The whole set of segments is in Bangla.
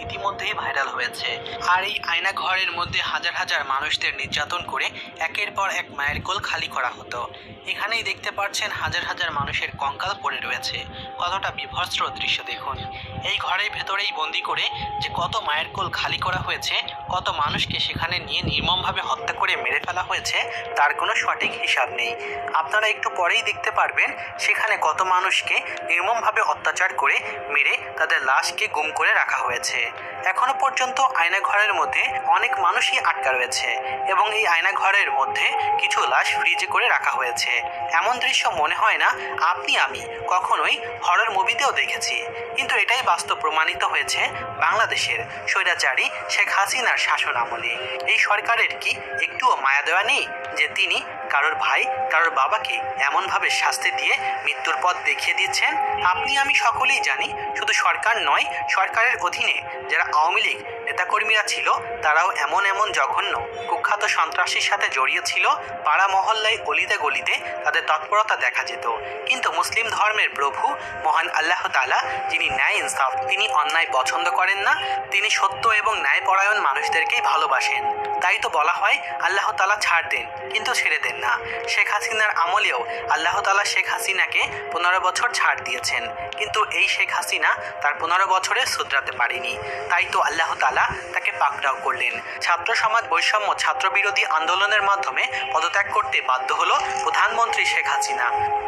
ইতিমধ্যেই ভাইরাল হয়েছে। আর এই আয়না ঘরের মধ্যে হাজার হাজার মানুষদের নির্যাতন করে একের পর এক মায়ের কোল খালি করা হতো। এখানেই দেখতে পাচ্ছেন হাজার হাজার মানুষের কঙ্কাল পড়ে রয়েছে। কতটা বিভৎস দৃশ্য দেখুন। এই ঘরের ভেতরেই বন্দি করে যে কত মায়ের কোল খালি করা হয়েছে, কত মানুষকে সেখানে নিয়ে নির্মমভাবে হত্যা করে মেরে ফেলা হয়েছে, তার কোনো সঠিক হিসাব নেই। আপনারা একটু পরেই দেখতে পারবেন সেখানে কত মানুষকে নির্মমভাবে অত্যাচার করে মেরে তাদের লাশকে গুম করে রাখা হয়েছে। এখনো পর্যন্ত আয়না ঘরের মধ্যে অনেক মানুষই আটকা রয়েছে এবং এই আয়না ঘরের মধ্যে কিছু লাশ ফ্রিজে করে রাখা হয়েছে। এমন দৃশ্য মনে হয় না আপনি আমি কখনোই হরর মুভিতেও দেখেছি, কিন্তু এটাই বাস্তব প্রমাণিত হয়েছে বাংলাদেশের স্বৈরাচারী শেখ হাসিনার শাসন আমলে। এই সরকারের কি একটুও মায়া দেওয়া নেই যে তিনি কারোর ভাই কারোর বাবাকে এমনভাবে শাস্তি দিয়ে মৃত্যুর পথ দেখিয়ে দিচ্ছেন? আপনি আমি সকলেই জানি, শুধু সরকার নয়, সরকারের অধীনে যারা আওয়ামী লীগ নেতাকর্মীরা ছিল তারাও এমন এমন জঘন্য কুখ্যাত সন্ত্রাসীর সাথে জড়িয়ে ছিল। পাড়া মহল্লায় অলিতে গলিতে তাদের তৎপরতা দেখা যেত। কিন্তু মুসলিম ধর্মের প্রভু মহান আল্লাহ তাআলা, যিনি ন্যায় ইনসাফ, তিনি অন্যায় পছন্দ করেন না, তিনি সত্য এবং ন্যায়পরায়ণ মানুষদেরকেই ভালোবাসেন। তাই তো বলা হয় আল্লাহ তাআলা ছাড় দেন কিন্তু ছেড়ে দেন না। শেখ হাসিনার আমলেও আল্লাহ তাআলা শেখ হাসিনাকে 15 বছর ছাড় দিয়েছেন, কিন্তু এই শেখ হাসিনা তার 15 বছরে শুধরাতে পারেনি। তাই তো আল্লাহ তাআলা তাকে পাকড়াও করলেন। ছাত্র সমাজ বৈষম্য ছাত্র বিরোধী আন্দোলনের মাধ্যমে পদত্যাগ করতে বাধ্য হলো প্রধানমন্ত্রী শেখ হাসিনা।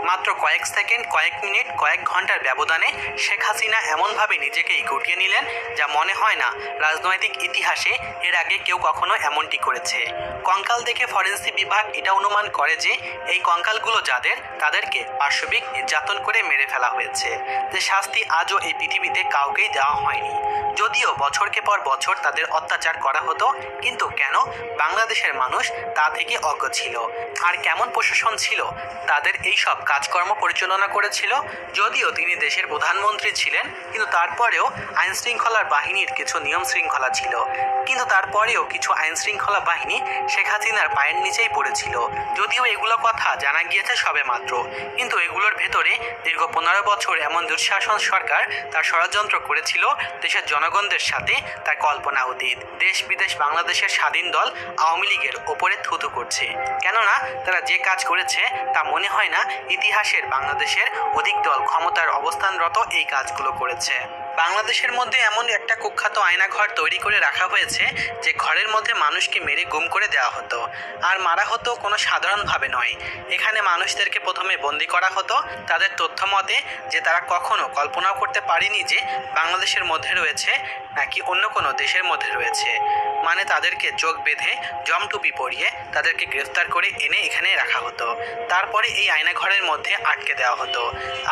মাত্র কয়েক সেকেন্ড, কয়েক মিনিট, কয়েক ঘন্টার ব্যবধানে শেখ হাসিনা এমনভাবে নিজেকেই গুটিয়ে নিলেন যা মনে হয় না রাজনৈতিক ইতিহাসে এর আগে কেউ কখনো এমনটি করেছে। কঙ্কাল দেখে ফরেন্সিক বিভাগ এটা অনুমান করে যে এই কঙ্কালগুলো যাদের, তাদেরকে পাশবিক নির্যাতন করে মেরে ফেলা হয়েছে, যে শাস্তি আজও এই পৃথিবীতে কাউকেই দেওয়া হয়নি। যদিও বছরকে পর বছর তাদের অত্যাচার করা হতো, কিন্তু কেন বাংলাদেশের মানুষ তা থেকে অজ্ঞ ছিল? আর কেমন প্রশাসন ছিল তাদের এই সব কাজকর্ম পরিচালনা করেছিল? যদিও তিনি দেশের প্রধানমন্ত্রী ছিলেন, কিন্তু তারপরেও আইন শৃঙ্খলার বাহিনীর কিছু নিয়ম শৃঙ্খলা ছিল। কিন্তু তারপরেও কিছু আইন শৃঙ্খলা বাহিনী শেখ হাসিনার পায়ের নিচেই পড়েছিল। যদিও এগুলো কথা জানা গিয়েছে সবে মাত্র, কিন্তু এগুলোর ভেতরে দীর্ঘ 15 বছর এমন দুঃশাসন সরকার তার ষড়যন্ত্র করেছিল দেশের জনগণদের সাথে, তার কল্পনা অতীত। দেশ বিদেশ বাংলাদেশের স্বাধীন দল আওয়ামী লীগের ওপরে থুতু করছে, কেননা তারা যে কাজ করেছে তা মনে হয় না ইতিহাসের বাংলাদেশের অধিক দল ক্ষমতার অবস্থানরত এই কাজগুলো করেছে। বাংলাদেশের মধ্যে এমন একটা কুখ্যাত আয়নাঘর তৈরি করে রাখা হয়েছে যে ঘরের মধ্যে মানুষকে মেরে গুম করে দেওয়া হতো। আর মারা হতো কোনো সাধারণভাবে নয়। এখানে মানুষদেরকে প্রথমে বন্দি করা হতো তাদের তথ্য মতে, যে তারা কখনো কল্পনাও করতে পারেনি যে বাংলাদেশের মধ্যে রয়েছে নাকি অন্য কোনো দেশের মধ্যে রয়েছে। মানে তাদেরকে চোখ বেঁধে জমটুপি পরিয়ে তাদেরকে গ্রেফতার করে এনে এখানে রাখা হতো। তারপরে এই আয়নাঘরের মধ্যে আটকে দেওয়া হতো।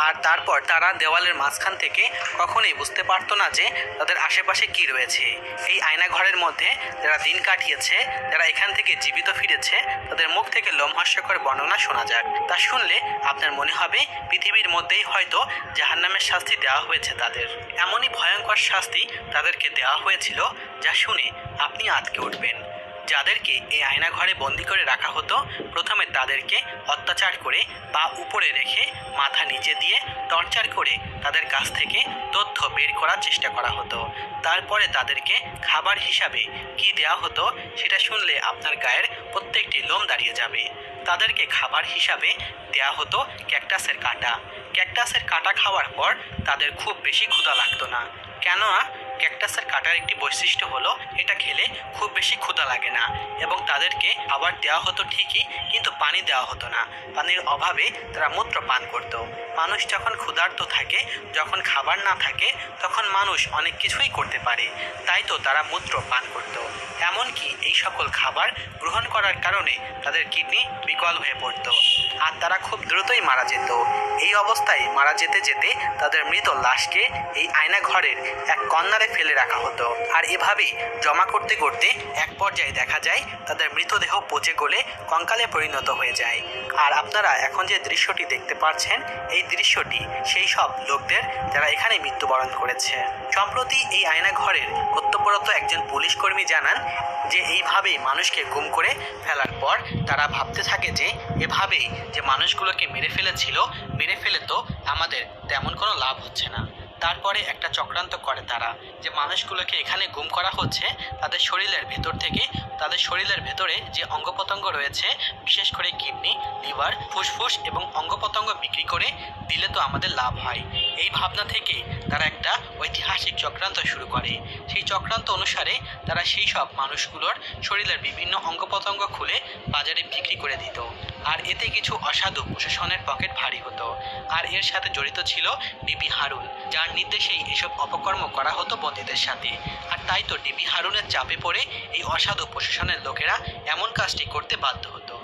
আর তারপর তারা দেওয়ালের মাঝখান থেকে কখনোই বুঝতে পারতো না যে তাদের আশেপাশে কি রয়েছে। এই আয়নাঘরের মধ্যে যারা দিন কাটিয়েছে, যারা এখান থেকে জীবিত ফিরেছে, তাদের মুখ থেকে লোমহর্ষকর বর্ণনা শোনা যাক। তা শুনলে আপনার মনে হবে পৃথিবীর মধ্যেই হয়তো জাহান্নামের শাস্তি দেওয়া হয়েছে তাদের। এমনই ভয়ঙ্কর শাস্তি তাদেরকে দেওয়া হয়েছিল যা শুনে আপনি আঁতকে উঠবেন। যাদেরকে এই আয়নাঘরে বন্দি করে রাখা হতো, প্রথমে তাদেরকে অত্যাচার করে পা উপরে রেখে মাথা নিচে দিয়ে টর্চার করে তাদের কাছ থেকে তথ্য বের করার চেষ্টা করা হতো। তারপরে তাদেরকে খাবার হিসাবে কি দেওয়া হতো সেটা শুনলে আপনার গায়ের প্রত্যেকটি লোম দাঁড়িয়ে যাবে। তাদেরকে খাবার হিসাবে দেওয়া হতো ক্যাকটাসের কাঁটা। ক্যাকটাসের কাঁটা খাওয়ার পর তাদের খুব বেশি ক্ষুধা লাগতো না, কেননা ক্যাকটাসের কাঁটার একটি বৈশিষ্ট্য হলো এটা খেলে খুব বেশি ক্ষুধা লাগে না। এবং তাদেরকে খাবার দেওয়া হতো ঠিকই, কিন্তু পানি দেওয়া হতো না। পানির অভাবে তারা মূত্র পান করত। মানুষ যখন ক্ষুধার্ত থাকে, যখন খাবার না থাকে, তখন মানুষ অনেক কিছুই করতে পারে, তাই তো তারা মূত্র পান করত। এমনকি এই সকল খাবার গ্রহণ করার কারণে তাদের কিডনি বিকল হয়ে পড়ত আর তারা খুব দ্রুতই মারা যেত। এই অবস্থায় মারা যেতে যেতে তাদের মৃত লাশকে এই আয়নাঘরের এক কর্নারে ফেলে রাখা হতো। আর এভাবেই জমা করতে করতে এক পর্যায়ে দেখা যায় তাদের মৃতদেহ পচে গলে কঙ্কালে পরিণত হয়ে যায়। আর আপনারা এখন যে দৃশ্যটি দেখতে পাচ্ছেন, এই দৃশ্যটি সেই সব লোকদের যারা এখানে মৃত্যুবরণ করেছে। সম্প্রতি এই আয়নাঘরের কর্তব্যরত একজন পুলিশ কর্মী জানান যে এইভাবেই মানুষকে গুম করে ফেলার পর তারা ভাবতে থাকে যে এভাবেই যে মানুষগুলোকে মেরে ফেলে তো আমাদের তেমন কোনো লাভ হচ্ছে না। তারপরে একটা চক্রান্ত করে তারা, যে মানুষগুলোকে এখানে গুম করা হচ্ছে তাদের শরীরের ভেতর থেকে, তাদের শরীরের ভেতরে যে অঙ্গ প্রত্যঙ্গ রয়েছে, বিশেষ করে কিডনি, লিভার, ফুসফুস এবং অঙ্গ প্রত্যঙ্গ বিক্রি করে দিলে তো আমাদের লাভ হয়। এই ভাবনা থেকেই তারা একটা ঐতিহাসিক চক্রান্ত শুরু করে। সেই চক্রান্ত অনুসারে তারা সেই সব মানুষগুলোর শরীরের বিভিন্ন অঙ্গ প্রত্যঙ্গ খুলে বাজারে বিক্রি করে দিত। আর এতে কিছু অসাধু প্রশাসনের পকেট ভারী হতো। আর এর সাথে জড়িত ছিল ডিবি হারুন, যার নির্দেশেই এসব অপকর্ম করা হতো বন্দীদের সাথে। আর তাই তো ডিবি হারুনের চাপে পড়ে এই অসাধু প্রশাসনের লোকেরা এমন কাজটি করতে বাধ্য হতো।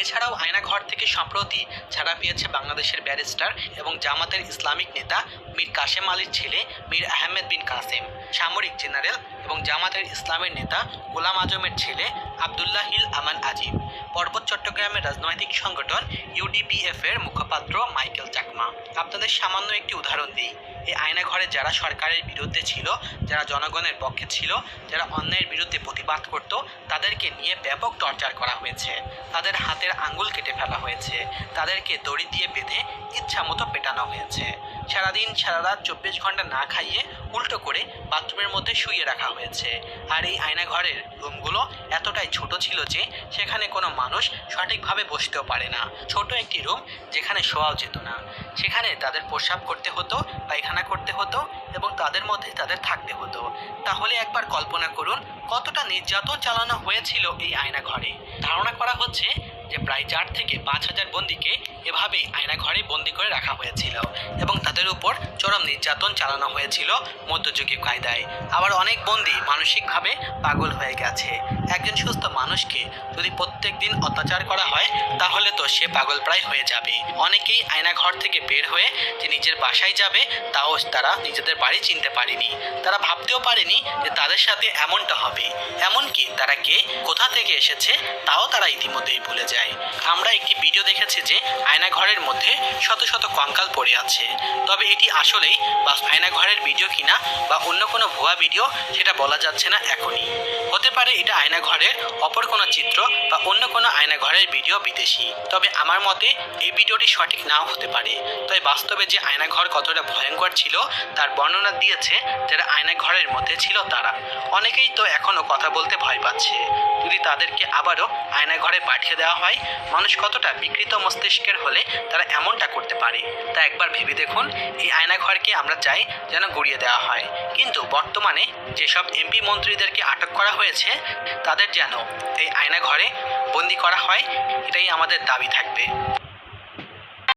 এছাড়াও আয়নাঘর থেকে সম্প্রতি ছাড়া পেয়েছে বাংলাদেশের ব্যারিস্টার এবং জামাতের ইসলামিক নেতা মীর কাসেম আলীর ছেলে মীর আহমেদ বিন কাসেম, সামরিক জেনারেল এবং জামাতের ইসলামের নেতা গোলাম আজমের ছেলে আবদুল্লাহিল আমান আজিম, পর্বত চট্টগ্রামের রাজনৈতিক সংগঠন ইউডিপিএফ এর মুখপাত্র মাইকেল চাকমা। আপনাদের সামান্য একটি উদাহরণ দিই, এই আয়নাঘরে যারা সরকারের বিরুদ্ধে ছিল, যারা জনগণের পক্ষে ছিল, যারা অন্যায়ের বিরুদ্ধে প্রতিবাদ করত, তাদেরকে নিয়ে ব্যাপক টর্চার করা হয়েছে। তাদের হাতের আঙ্গুল কেটে ফেলা হয়েছে, তাদেরকে দড়ি দিয়ে বেঁধে ইচ্ছা মতো পেটানো হয়েছে। সারাদিন সারা রাত 24 ঘন্টা না খাইয়ে উল্টো করে বাথরুমের মধ্যে শুইয়ে রাখা হয়েছে। আর এই আয়নাঘরের রুমগুলো এতটাই ছোট ছিল যে সেখানে কোনো মানুষ সঠিকভাবে বসতেও পারে না। ছোট একটি রুম যেখানে শোয়াও যেত না, সেখানে তাদের প্রস্রাব করতে হতো, পায়খানা করতে হতো এবং তাদের মধ্যে তাদের থাকতে হতো। তাহলে একবার কল্পনা করুন কতটা নির্যাতন চালানো হয়েছিল এই আয়নাঘরে। ধারণা করা হচ্ছে যে প্রায় 4 থেকে 5 হাজার বন্দীকে এভাবেই আয়নাঘরে বন্দি করে রাখা হয়েছিল এবং তাদের উপর চরম নির্যাতন চালানো হয়েছিল মধ্যযুগীয় কায়দায়। আবার অনেক বন্দী মানসিকভাবে পাগল হয়ে গেছে। একজন সুস্থ মানুষকে যদি প্রত্যেক দিন অত্যাচার করা হয় তাহলে তো সে পাগল প্রায় হয়ে যাবে। অনেকেই আয়নাঘর থেকে বের হয়ে যে নিজের বাসায় যাবে তাও তারা নিজেদের বাড়ি চিনতে পারেনি। তারা ভাবতেও পারেনি যে তাদের সাথে এমনটা হবে। এমনকি তারা কে কোথা থেকে এসেছে তাও তারা ইতিমধ্যেই ভুলে যায়। আমরা একটি ভিডিও দেখেছি যে আয়নাঘরের মধ্যে শত শত কঙ্কাল পড়ে আছে। তবে এটি আসলেই বা আয়নাঘরের ভিডিও কিনা বা অন্য কোনো ভুয়া ভিডিও সেটা বলা যাচ্ছে না এখনই। হতে পারে এটা আয়নাঘরের অপর কোনো চিত্র বা অন্য কোনো আয়নাঘরের ভিডিও বিদেশি। তবে আমার মতে এই ভিডিওটি সঠিক নাও হতে পারে। তাই বাস্তবে যে আয়নাঘর কতটা ভয়ঙ্কর ছিল তার বর্ণনা দিয়েছে যারা আয়নাঘরের মধ্যে ছিল তারা। অনেকেই তো এখনো কথা বলতে ভয় পাচ্ছে। যদি তাদেরকে আবারও আয়নাঘরে পাঠিয়ে দেওয়া হয়, মানুষ কতটা বিকৃত মস্তিষ্কের হলে তারা এমনটা করতে পারে তা একবার ভেবে দেখুন। এই আয়নাঘরকে আমরা চাই যেন গুড়িয়ে দেওয়া হয়, কিন্তু বর্তমানে যেসব এমপি মন্ত্রীদেরকে আটক করা হয়েছে তাদের যেন এই আয়নাঘরে বন্দি করা হয়, এটাই আমাদের দাবি থাকবে।